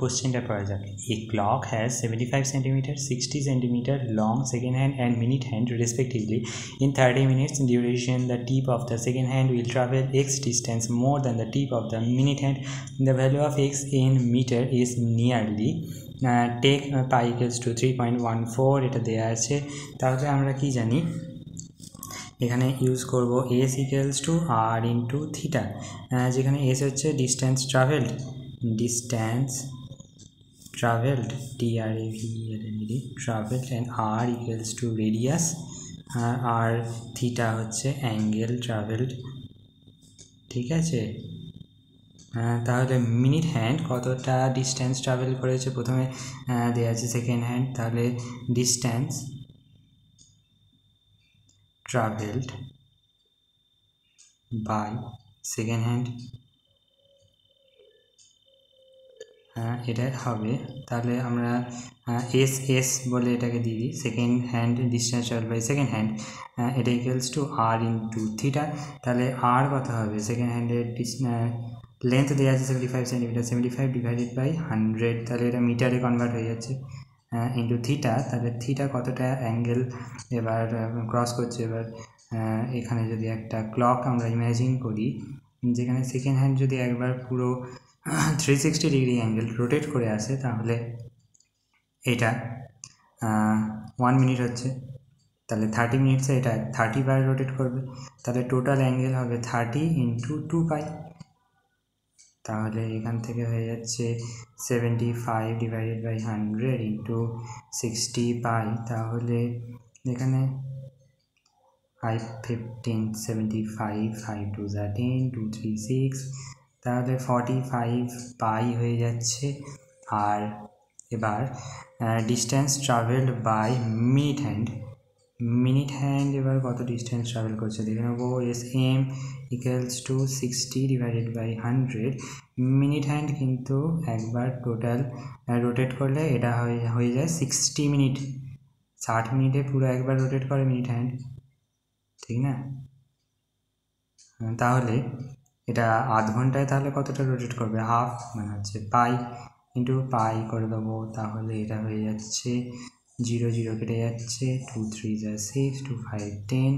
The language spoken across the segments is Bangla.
কোশ্চেনটা করা যাক। A clock has 75 cm, 60 cm long second hand and minute hand respectively. In 30 minutes duration, the tip of the second hand will travel x distance more than the tip of the minute hand. The value of x in meter is nearly take pi equals to 3.14 এটা দেয়া আছে। তাহলে আমরা কি জানি, এখানে ইউজ করব s equals to r into theta, যেখানে s হচ্ছে distance travelled TRAVELED travelled and r equals to radius, আর থিটা হচ্ছে অ্যাঙ্গেল ট্রাভেলড। ঠিক আছে, তাহলে মিনিট হ্যান্ড কতটা ডিস্টেন্স ট্রাভেল করেছে প্রথমে দেওয়া আছে সেকেন্ড হ্যান্ড, তাহলে distance travelled by second hand এটা হবে। তাহলে আমরা এস বলে এটাকে দিয়ে দিই, second hand distance travel by second hand, এটা equals to r into theta. তাহলে আর কত হবে, সেকেন্ড হ্যান্ডের লেন্থ দেওয়া আছে 75 সেন্টিমিটার, 75 ডিভাইডেড বাই 100, তাহলে এটা মিটারে কনভার্ট হয়ে যাচ্ছে, ইন্টু থিটা। তাহলে থিটা কতটা অ্যাঙ্গেল এবার ক্রস করছে। এবার এখানে যদি একটা ক্লক আমরা ইমাজিন করি, যেখানে সেকেন্ড হ্যান্ড যদি একবার পুরো 360 ডিগ্রি অ্যাঙ্গেল রোটেট করে আসে, তাহলে এটা 1 মিনিট হচ্ছে, তাহলে 30 মিনিটসে এটা 30 বার রোটেট করবে, তাহলে টোটাল অ্যাঙ্গেল হবে 30 ইন্টু 2 পাই। তাহলে এখান থেকে হয়ে যাচ্ছে 75 ডিভাইডেড বাই 100 ইন্টু 60 পাই। তাহলে এখানে 5 15 75 5 2 10 2 3 6, তাহলে 45 পাই হয়ে যাচ্ছে। আর এবার distance travelled by minute hand এবার কত ডিস্টেন্স ট্রাভেল করছে দেখে নেবো। S M equals to 60 divided by 100। Minute hand কিন্তু একবার টোটাল রোটেট করলে এটা হয়ে যায় 60 মিনিট, 60 মিনিটে পুরো একবার রোটেট করে মিনিট হ্যান্ড, ঠিক না? তাহলে এটা আধ ঘন্টায় তাহলে কতটা রোটেট করবে, হাফ, মানে হচ্ছে পাই ইন্টু পাই করে দেবো। তাহলে এটা হয়ে যাচ্ছে 0 0 কেটে যাচ্ছে, 2 3 যা 6, 2 5 10,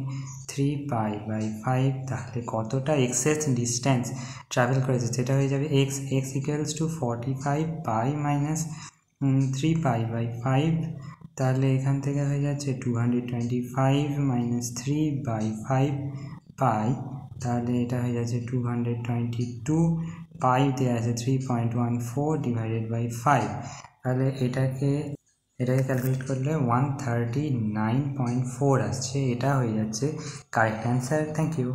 3 পাই বাই 5। তাহলে কতটা এক্সেস ডিস্টেন্স ট্রাভেল করেছে সেটা হয়ে যাবে X equals to 45 pi minus 3 pi by 5। তাহলে এখান থেকে হয়ে যাচ্ছে 225 মাইনাস 3 বাই 5 পাই। তাহলে এটা হয়ে যাচ্ছে 222 পাই দেওয়া আছে 3.14 ডিভাইডেড বাই 5। তাহলে এটাকে ক্যালকুলেট করলে 139.4 আসছে। এটা হয়ে যাচ্ছে কারেক্ট অ্যান্সার। Thank you.